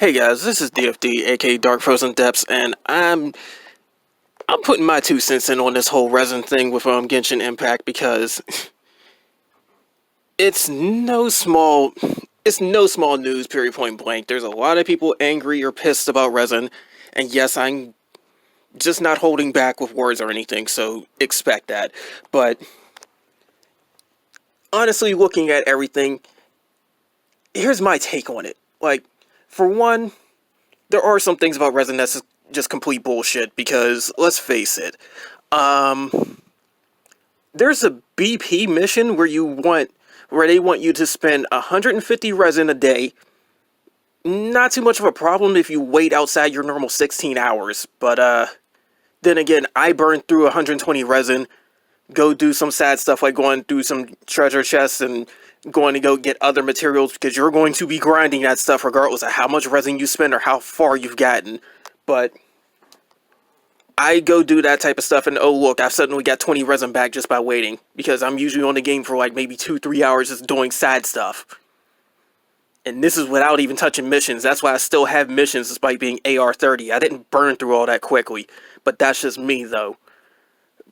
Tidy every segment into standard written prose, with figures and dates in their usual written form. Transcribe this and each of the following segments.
Hey guys, this is DFD, aka Dark Frozen Depths, and I'm putting my 2 cents in on this whole resin thing with Genshin Impact because it's no small it's no small news. Period. Point blank. There's a lot of people angry or pissed about resin, and yes, I'm just not holding back with words or anything, so expect that. But honestly, looking at everything, here's my take on it. Like, for one, there are some things about resin that's just complete bullshit because let's face it, there's a BP mission where they want you to spend 150 resin a day. Not too much of a problem if you wait outside your normal 16 hours, but then again, I burned through 120 resin, go do some sad stuff like going through some treasure chests and going to go get other materials because you're going to be grinding that stuff regardless of how much resin you spend or how far you've gotten. But I go do that type of stuff and oh look, I've suddenly got 20 resin back just by waiting because I'm usually on the game for like maybe 2-3 hours just doing sad stuff. And this is without even touching missions. That's why I still have missions despite being AR 30. I didn't burn through all that quickly. But that's just me though.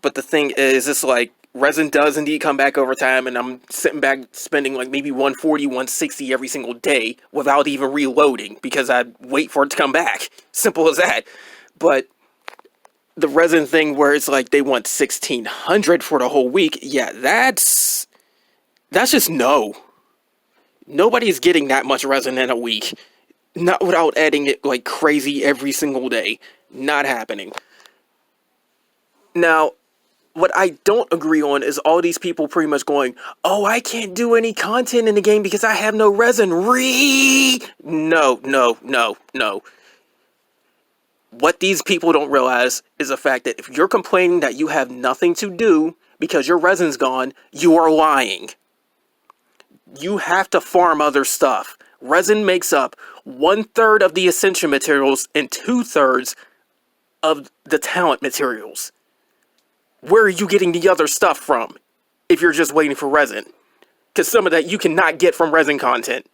But the thing is, it's like, resin does indeed come back over time, and I'm sitting back spending like maybe 140, 160 every single day without even reloading because I wait for it to come back. Simple as that. But the resin thing where it's like they want 1,600 for the whole week, yeah, that's just no. Nobody's getting that much resin in a week. Not without adding it like crazy every single day. Not happening. Now, what I don't agree on is all these people pretty much going, oh, I can't do any content in the game because I have no resin. No. What these people don't realize is the fact that if you're complaining that you have nothing to do because your resin's gone, you are lying. You have to farm other stuff. Resin makes up 1/3 of the ascension materials and 2/3 of the talent materials. Where are you getting the other stuff from if you're just waiting for resin? Because some of that you cannot get from resin content.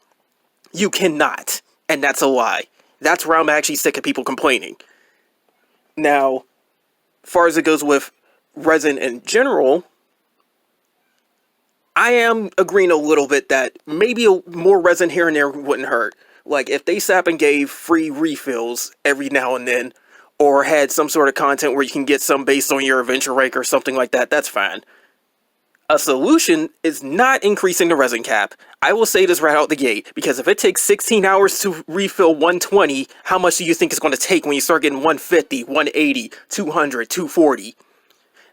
You cannot. And that's a lie. That's where I'm actually sick of people complaining. Now, as far as it goes with resin in general, I am agreeing a little bit that maybe more resin here and there wouldn't hurt. Like, if they sap and gave free refills every now and then, or had some sort of content where you can get some based on your adventure rank or something like that, that's fine. A solution is not increasing the resin cap. I will say this right out the gate, because if it takes 16 hours to refill 120, how much do you think it's going to take when you start getting 150, 180, 200, 240?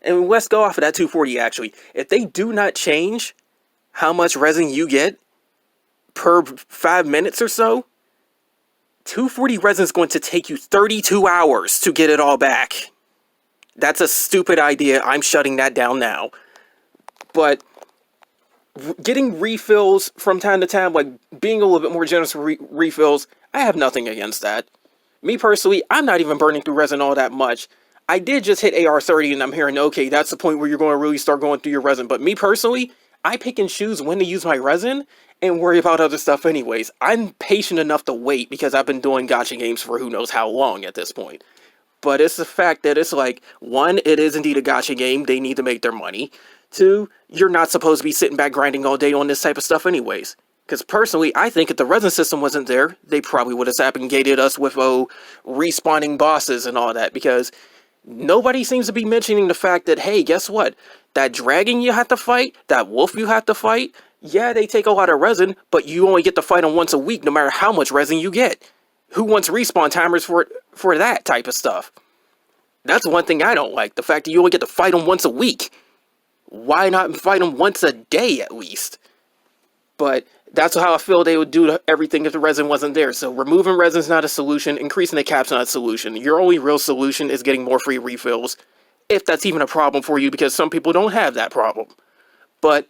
And let's go off of that 240 actually. If they do not change how much resin you get per 5 minutes or so, 240 resin is going to take you 32 hours to get it all back. That's a stupid idea. I'm shutting that down now. But getting refills from time to time, like being a little bit more generous with refills, I have nothing against that. Me personally, I'm not even burning through resin all that much. I did just hit AR 30 and I'm hearing, okay, that's the point where you're going to really start going through your resin. But me personally, I pick and choose when to use my resin and worry about other stuff anyways. I'm patient enough to wait because I've been doing gacha games for who knows how long at this point. But it's the fact that it's like, one, it is indeed a gacha game. They need to make their money. Two, you're not supposed to be sitting back grinding all day on this type of stuff anyways. Because personally, I think if the resin system wasn't there, they probably would have sap and gated us with, respawning bosses and all that. Because nobody seems to be mentioning the fact that, hey, guess what? That dragon you have to fight, that wolf you have to fight, yeah, they take a lot of resin, but you only get to fight them once a week no matter how much resin you get. Who wants respawn timers for that type of stuff? That's one thing I don't like, the fact that you only get to fight them once a week. Why not fight them once a day at least? But that's how I feel they would do everything if the resin wasn't there. So removing resin is not a solution. Increasing the cap's not a solution. Your only real solution is getting more free refills. If that's even a problem for you, because some people don't have that problem. But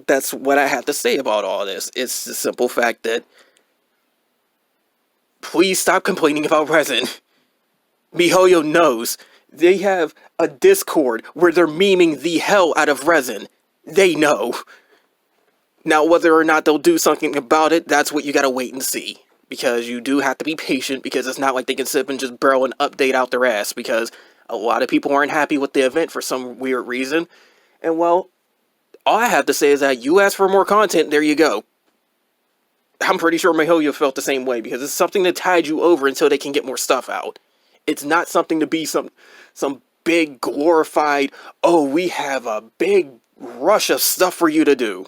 that's what I have to say about all this. It's the simple fact that please stop complaining about resin. MiHoYo knows. They have a Discord where they're memeing the hell out of resin. They know. Now, whether or not they'll do something about it, that's what you gotta wait and see. because you do have to be patient, because it's not like they can sit and just barrel an update out their ass, because a lot of people aren't happy with the event for some weird reason. And well, all I have to say is that you asked for more content, there you go. I'm pretty sure MiHoYo felt the same way, because it's something to tide you over until they can get more stuff out. It's not something to be some big glorified, oh, we have a big rush of stuff for you to do.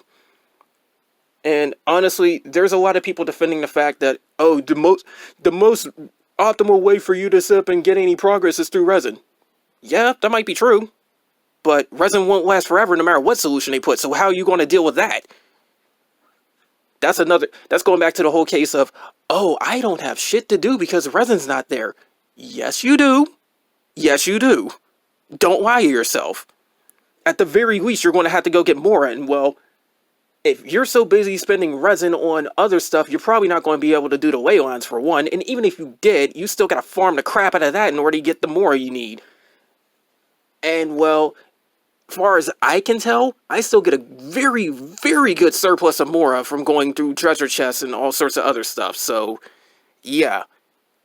And honestly, there's a lot of people defending the fact that, oh, the most optimal way for you to sit up and get any progress is through Resin. Yeah, that might be true, but Resin won't last forever no matter what solution they put, so how are you going to deal with that? That's going back to the whole case of, oh, I don't have shit to do because Resin's not there. Yes, you do. Yes, you do. Don't lie to yourself. At the very least, you're going to have to go get more, and well, if you're so busy spending Resin on other stuff, you're probably not going to be able to do the ley lines for one, and even if you did, you still got to farm the crap out of that in order to get the more you need. And well, as far as I can tell, I still get a very, very good surplus of Mora from going through treasure chests and all sorts of other stuff. So, yeah.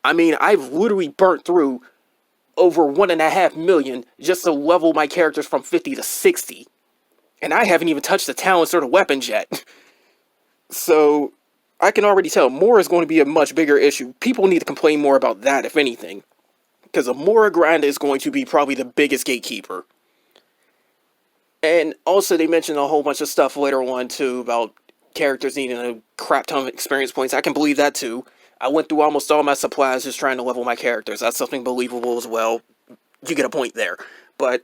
I mean, I've literally burnt through over 1.5 million just to level my characters from 50 to 60. And I haven't even touched the talents or the weapons yet. So, I can already tell Mora is going to be a much bigger issue. People need to complain more about that, if anything. Because the Mora grind is going to be probably the biggest gatekeeper. And also, they mentioned a whole bunch of stuff later on, too, about characters needing a crap ton of experience points. I can believe that, too. I went through almost all my supplies just trying to level my characters. That's something believable as well. You get a point there. But,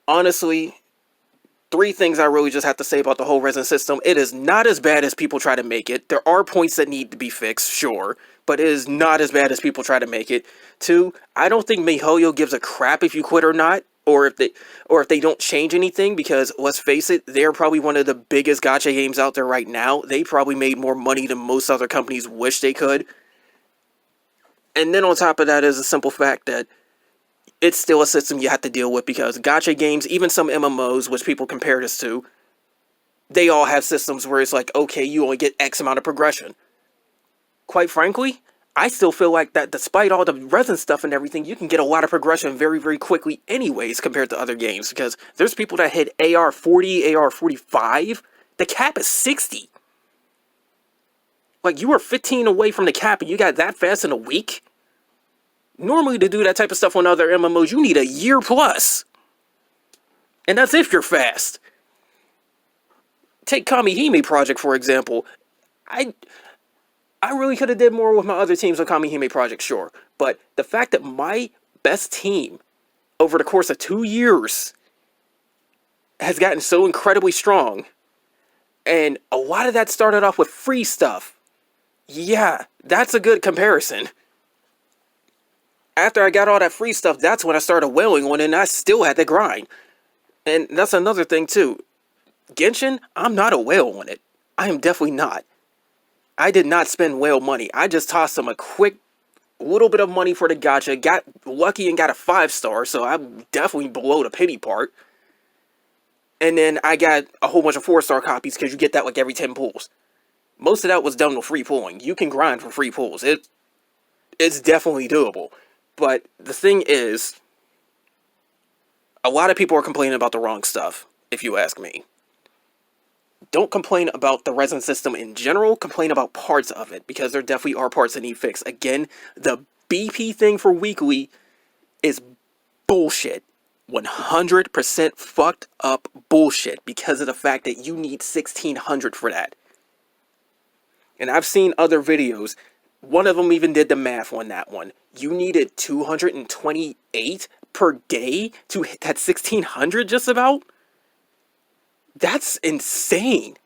honestly, 3 things I really just have to say about the whole Resin system. It is not as bad as people try to make it. There are points that need to be fixed, sure. But it is not as bad as people try to make it. 2, I don't think MiHoYo gives a crap if you quit or not. Or if they don't change anything, because let's face it, they're probably one of the biggest gacha games out there right now. They probably made more money than most other companies wish they could. And then on top of that is the simple fact that it's still a system you have to deal with, because gacha games, even some MMOs, which people compare this to, they all have systems where it's like, okay, you only get X amount of progression. Quite frankly, I still feel like that despite all the Resin stuff and everything, you can get a lot of progression very, very quickly anyways compared to other games, because there's people that hit AR 40, AR 45. The cap is 60. Like, you were 15 away from the cap and you got that fast in a week? Normally, to do that type of stuff on other MMOs, you need a year plus. And that's if you're fast. Take Kamihime Project, for example. I really could have did more with my other teams on Kamihime Project, sure. But the fact that my best team, over the course of 2 years, has gotten so incredibly strong, and a lot of that started off with free stuff. Yeah, that's a good comparison. After I got all that free stuff, that's when I started wailing on it, and I still had to grind. And that's another thing, too. Genshin, I'm not a whale on it. I am definitely not. I did not spend whale money. I just tossed them a quick little bit of money for the gacha, got lucky and got a 5-star, so I'm definitely below the pity part. And then I got a whole bunch of 4-star copies, because you get that like every 10 pulls. Most of that was done with free pulling. You can grind for free pulls. It's definitely doable. But the thing is, a lot of people are complaining about the wrong stuff, if you ask me. Don't complain about the Resin system in general, complain about parts of it, because there definitely are parts that need fixed. Again, the BP thing for weekly is bullshit. 100% fucked up bullshit, because of the fact that you need 1600 for that. And I've seen other videos, one of them even did the math on that one. You needed 228 per day to hit that 1600 just about? That's insane.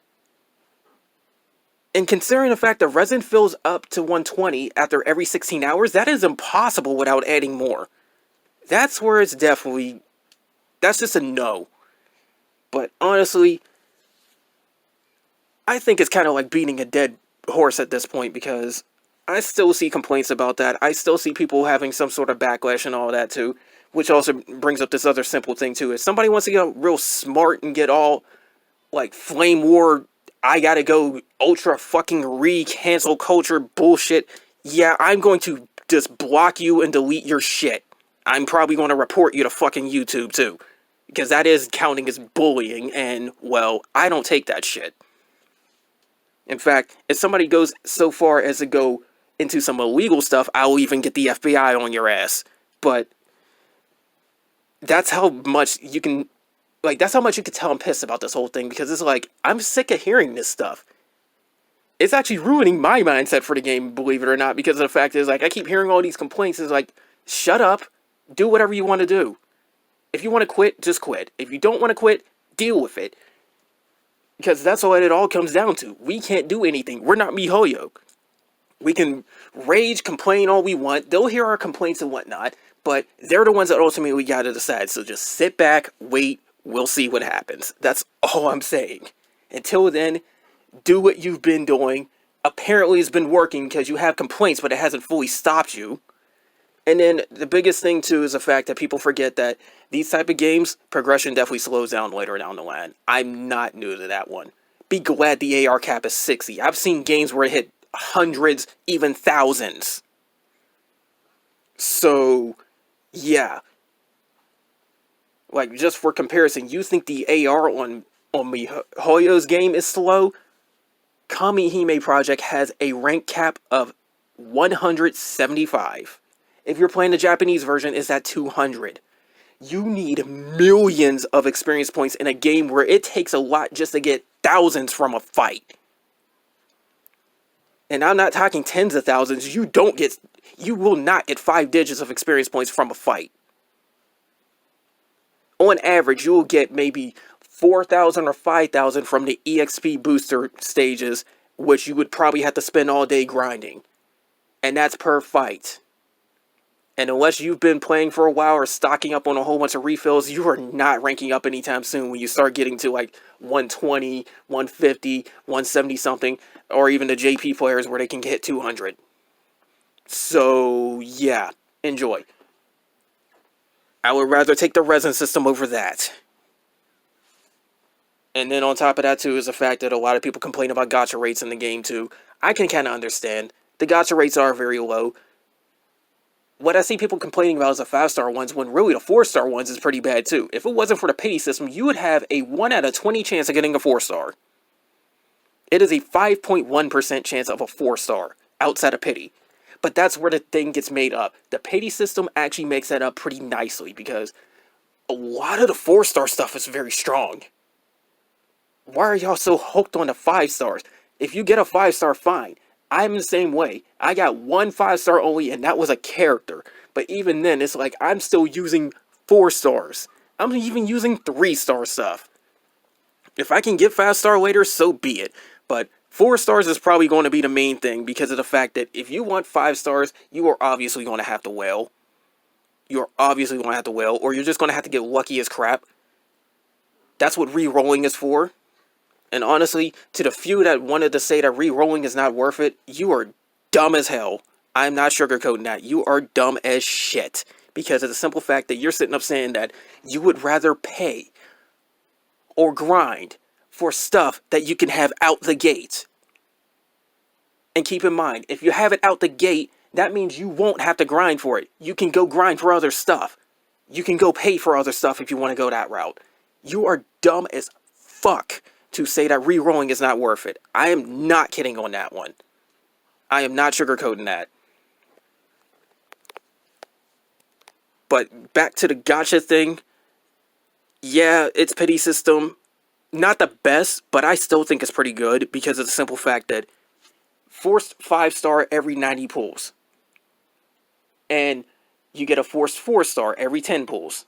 And considering the fact that Resin fills up to 120 after every 16 hours, that is impossible without adding more. That's where it's definitely, that's just a no. But honestly, I think it's kind of like beating a dead horse at this point, because I still see complaints about that. I still see people having some sort of backlash and all that too, which also brings up this other simple thing too. If somebody wants to get real smart and get all like flame war I gotta go ultra fucking cancel culture bullshit. Yeah, I'm going to just block you and delete your shit. I'm probably going to report you to fucking YouTube too. Because that is counting as bullying, and, well, I don't take that shit. In fact, if somebody goes so far as to go into some illegal stuff, I'll even get the FBI on your ass. But that's how much you can, like, that's how much you can tell I'm pissed about this whole thing, because it's like, I'm sick of hearing this stuff. It's actually ruining my mindset for the game, believe it or not, because the fact is, like, I keep hearing all these complaints. It's like, shut up, do whatever you want to do. If you want to quit, just quit. If you don't want to quit, deal with it. Because that's what it all comes down to. We can't do anything. We're not MiHoYo. We can rage, complain all we want. They'll hear our complaints and whatnot, but they're the ones that ultimately got to decide. So just sit back, wait, we'll see what happens. That's all I'm saying. Until then, do what you've been doing. Apparently it's been working because you have complaints, but it hasn't fully stopped you. And then the biggest thing too is the fact that people forget that these type of games, progression definitely slows down later down the line. I'm not new to that one. Be glad the AR cap is 60. I've seen games where it hit hundreds, even thousands. So, yeah. Like, just for comparison, you think the AR on MiHoYo's game is slow? Kamihime Project has a rank cap of 175. If you're playing the Japanese version, it's at 200. You need millions of experience points in a game where it takes a lot just to get thousands from a fight. And I'm not talking tens of thousands. You will not get 5 digits of experience points from a fight. On average, you will get maybe 4,000 or 5,000 from the EXP booster stages, which you would probably have to spend all day grinding. And that's per fight. And unless you've been playing for a while or stocking up on a whole bunch of refills, you are not ranking up anytime soon when you start getting to like 120, 150, 170 something, or even the JP players where they can hit 200. So, yeah, enjoy. I would rather take the Resin system over that. And then on top of that too is the fact that a lot of people complain about gacha rates in the game too. I can kind of understand. The gacha rates are very low. What I see people complaining about is the 5-star ones, when really the 4-star ones is pretty bad too. If it wasn't for the pity system, you would have a 1 out of 20 chance of getting a 4-star. It is a 5.1% chance of a 4-star outside of pity. But that's where the thing gets made up. The pity system actually makes that up pretty nicely, because a lot of the 4-star stuff is very strong. Why are y'all so hooked on the 5-stars? If you get a 5-star, fine. I'm the same way. I got 1 5-star only, and that was a character. But even then, it's like I'm still using 4 stars. I'm even using 3-star stuff. If I can get 5-star later, so be it. But 4 stars is probably going to be the main thing, because of the fact that if you want 5 stars, you are obviously going to have to whale. You're obviously going to have to whale, or you're just going to have to get lucky as crap. That's what re-rolling is for. And honestly, to the few that wanted to say that re-rolling is not worth it, you are dumb as hell. I'm not sugarcoating that. You are dumb as shit. Because of the simple fact that you're sitting up saying that you would rather pay or grind for stuff that you can have out the gate. And keep in mind, if you have it out the gate, that means you won't have to grind for it. You can go grind for other stuff. You can go pay for other stuff if you want to go that route. You are dumb as fuck to say that re-rolling is not worth it. I am not kidding on that one. I am not sugarcoating that. But back to the gacha thing. Yeah, its pity system, not the best, but I still think it's pretty good, because of the simple fact that forced 5-star every 90 pulls. And you get a forced 4-star every 10 pulls.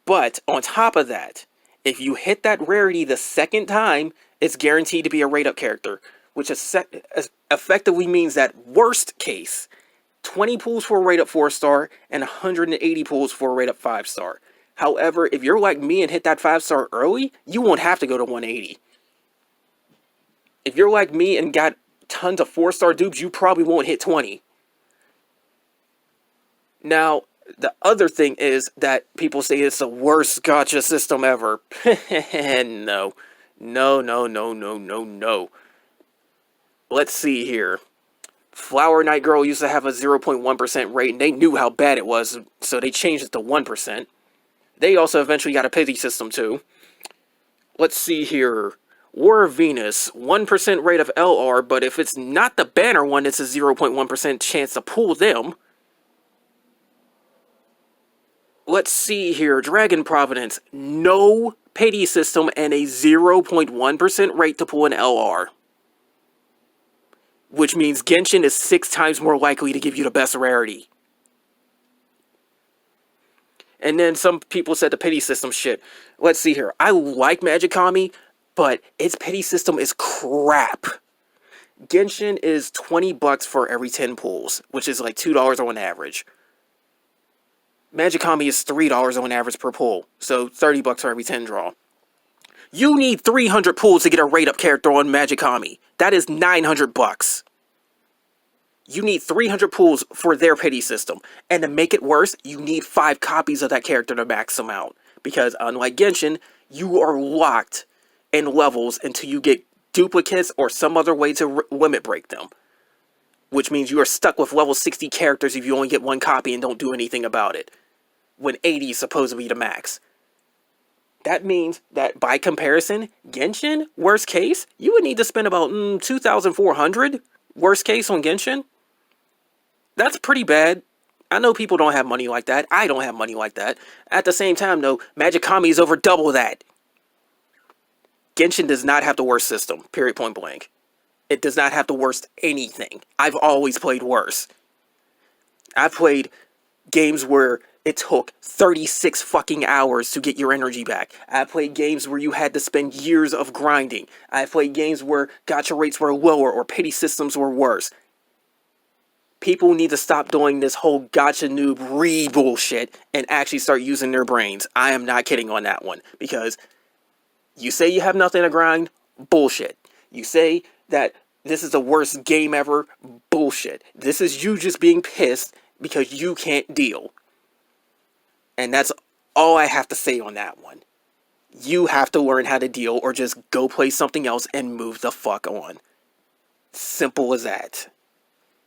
But on top of that, if you hit that rarity the second time, it's guaranteed to be a rate-up character, which effectively means that worst case, 20 pulls for a rate-up 4-star and 180 pulls for a rate-up 5-star. However, if you're like me and hit that 5-star early, you won't have to go to 180. If you're like me and got tons of 4-star dupes, you probably won't hit 20. Now, the other thing is that people say it's the worst gacha system ever. No. No, no, no, no, no, no. Let's see here. Flower Night Girl used to have a 0.1% rate, and they knew how bad it was, so they changed it to 1%. They also eventually got a pity system, too. Let's see here. War of Venus, 1% rate of LR, but if it's not the banner one, it's a 0.1% chance to pull them. Let's see here. Dragon Providence, no pity system and a 0.1% rate to pull an LR. Which means Genshin is 6 times more likely to give you the best rarity. And then some people said the pity system shit. Let's see here. I like Magikami, but its pity system is crap. Genshin is $20 for every 10 pulls, which is like $2 on average. Magikami is $3 on average per pull, so $30 for every 10 draw. You need 300 pulls to get a rate-up character on Magikami. That is $900. You need 300 pulls for their pity system. And to make it worse, you need 5 copies of that character to max them out. Because unlike Genshin, you are locked in levels until you get duplicates or some other way to limit break them. Which means you are stuck with level 60 characters if you only get 1 copy and don't do anything about it. When 80 is supposed to be the max. That means that by comparison, Genshin, worst case, you would need to spend about 2,400 worst case on Genshin. That's pretty bad. I know people don't have money like that. I don't have money like that. At the same time, though, Magikami is over double that. Genshin does not have the worst system, period, point blank. It does not have the worst anything. I've always played worse. I've played games where it took 36 fucking hours to get your energy back. I played games where you had to spend years of grinding. I played games where gacha rates were lower or pity systems were worse. People need to stop doing this whole gacha noob bullshit and actually start using their brains. I am not kidding on that one. Because you say you have nothing to grind, bullshit. You say that this is the worst game ever, bullshit. This is you just being pissed because you can't deal. And that's all I have to say on that one. You have to learn how to deal or just go play something else and move the fuck on. Simple as that.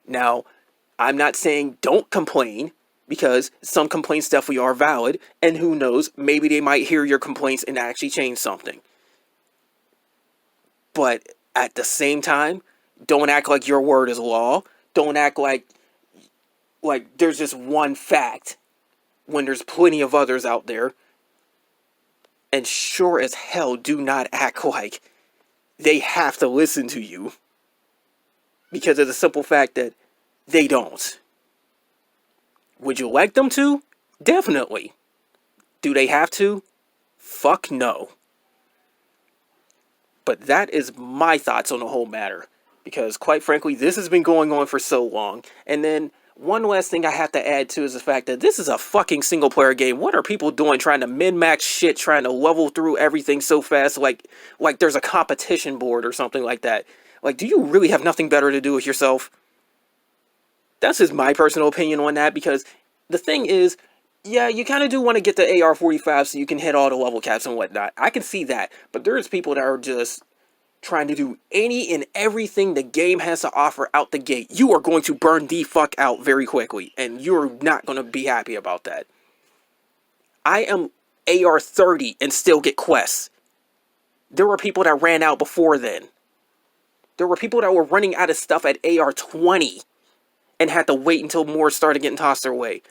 Now, I'm not saying don't complain, because some complaints definitely are valid, and who knows, maybe they might hear your complaints and actually change something. But at the same time, don't act like your word is law. Don't act like there's just one fact when there's plenty of others out there. And sure as hell, do not act like they have to listen to you, because of the simple fact that they don't. Would you like them to? Definitely. Do they have to? Fuck no. But that is my thoughts on the whole matter. Because quite frankly, this has been going on for so long. And then one last thing I have to add to is the fact that this is a fucking single player game. What are people doing trying to min-max shit, trying to level through everything so fast like there's a competition board or something like that? Like, do you really have nothing better to do with yourself? That's just my personal opinion on that, because the thing is, yeah, you kind of do want to get the AR-45 so you can hit all the level caps and whatnot. I can see that, but there's people that are just trying to do any and everything the game has to offer out the gate. You are going to burn the fuck out very quickly, and you're not going to be happy about that. I am AR-30 and still get quests. There were people that ran out before then. There were people that were running out of stuff at AR-20 and had to wait until more started getting tossed their way.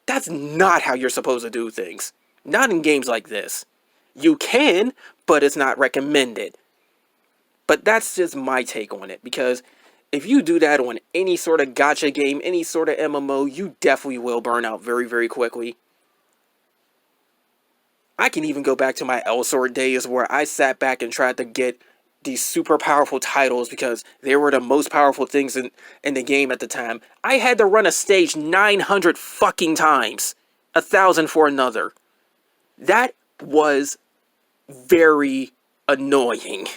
That's not how you're supposed to do things. Not in games like this. You can, but it's not recommended. But that's just my take on it, because if you do that on any sort of gacha game, any sort of MMO, you definitely will burn out very, very quickly. I can even go back to my L-Sword days where I sat back and tried to get these super powerful titles because they were the most powerful things in the game at the time. I had to run a stage 900 fucking times. 1,000 for another. That was very annoying.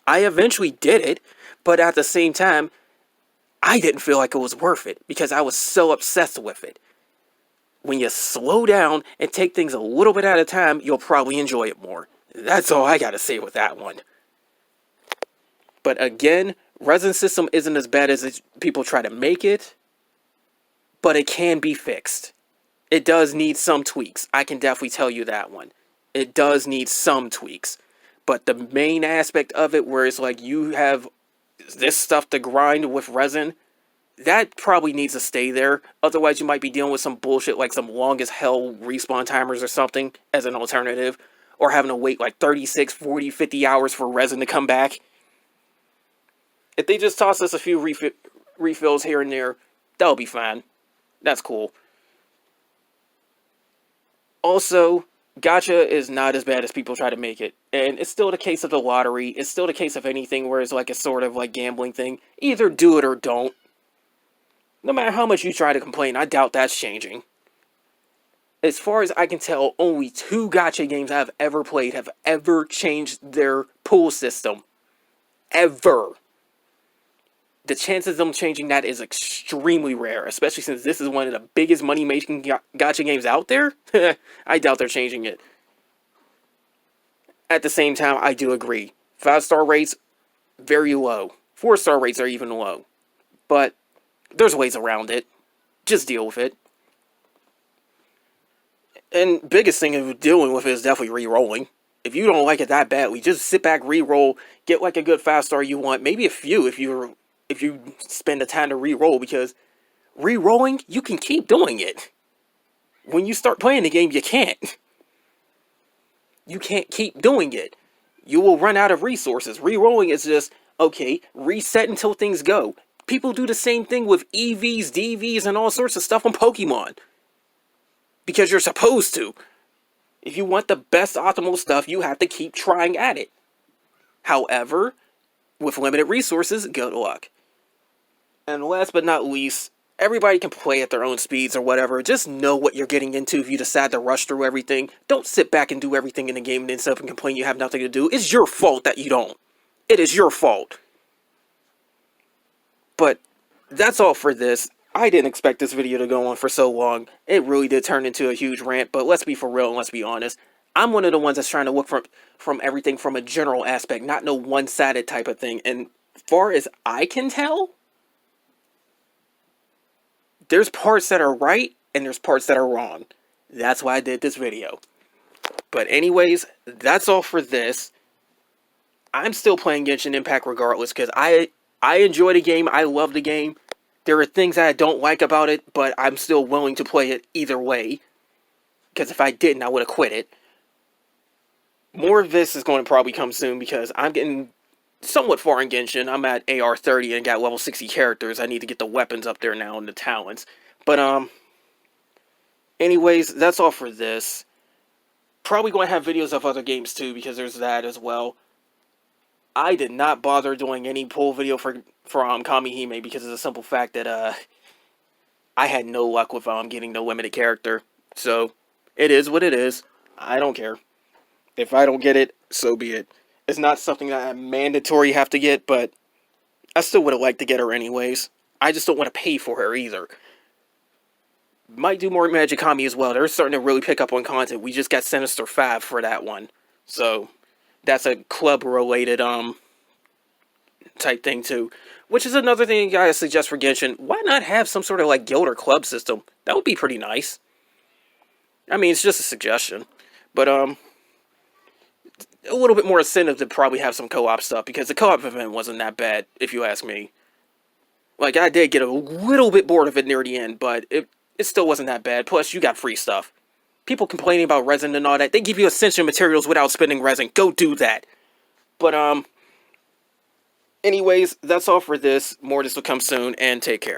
I eventually did it, but at the same time, I didn't feel like it was worth it because I was so obsessed with it. When you slow down and take things a little bit at a time, you'll probably enjoy it more. That's all I gotta say with that one. But again, Resin system isn't as bad as people try to make it, but it can be fixed. It does need some tweaks. I can definitely tell you that one. It does need some tweaks. But the main aspect of it, where it's like you have this stuff to grind with Resin, that probably needs to stay there. Otherwise, you might be dealing with some bullshit like some long as hell respawn timers or something as an alternative. Or having to wait like 36, 40, 50 hours for Resin to come back. If they just toss us a few refills here and there, that'll be fine. That's cool. Also, gacha is not as bad as people try to make it. And it's still the case of the lottery. It's still the case of anything where it's like a sort of like gambling thing. Either do it or don't. No matter how much you try to complain, I doubt that's changing. As far as I can tell, only 2 gacha games I've ever played have ever changed their pool system. Ever. The chances of them changing that is extremely rare, especially since this is one of the biggest money-making gacha games out there. I doubt they're changing it. At the same time, I do agree. 5-star rates, very low. 4-star rates are even low. But there's ways around it. Just deal with it. And biggest thing of dealing with it is definitely re-rolling. If you don't like it that badly, just sit back, re-roll, get like a good 5-star you want. Maybe a few if you spend the time to re-roll, because re-rolling, you can keep doing it. When you start playing the game, you can't. You can't keep doing it. You will run out of resources. Re-rolling is just, okay, reset until things go. People do the same thing with EVs, DVs, and all sorts of stuff on Pokemon. Because you're supposed to. If you want the best optimal stuff, you have to keep trying at it. However, with limited resources, good luck. And last but not least, everybody can play at their own speeds or whatever. Just know what you're getting into if you decide to rush through everything. Don't sit back and do everything in the game and then sit up and complain you have nothing to do. It's your fault that you don't. It is your fault. But that's all for this. I didn't expect this video to go on for so long. It really did turn into a huge rant, but let's be for real and let's be honest. I'm one of the ones that's trying to look from everything from a general aspect, not no one-sided type of thing. And far as I can tell, there's parts that are right and there's parts that are wrong. That's why I did this video. But anyways, that's all for this. I'm still playing Genshin Impact regardless because I enjoy the game. I love the game. There are things that I don't like about it, but I'm still willing to play it either way. Because if I didn't, I would have quit it. More of this is going to probably come soon because I'm getting somewhat far in Genshin. I'm at AR 30 and got level 60 characters. I need to get the weapons up there now and the talents. But, anyways, that's all for this. Probably going to have videos of other games too because there's that as well. I did not bother doing any pull video for Kamihime because of the simple fact that I had no luck with getting the limited character. So it is what it is. I don't care. If I don't get it, so be it. It's not something that I mandatory have to get, but I still would have liked to get her anyways. I just don't want to pay for her either. Might do more Magic Kami as well. They're starting to really pick up on content. We just got Sinister 5 for that one. So that's a club-related type thing too. Which is another thing I suggest for Genshin. Why not have some sort of like guild or club system? That would be pretty nice. I mean, it's just a suggestion. But a little bit more incentive to probably have some co-op stuff. Because the co-op event wasn't that bad, if you ask me. Like, I did get a little bit bored of it near the end. But it still wasn't that bad. Plus, you got free stuff. People complaining about resin and all that. They give you essential materials without spending resin. Go do that. But, anyways, that's all for this. More of this will come soon, and take care.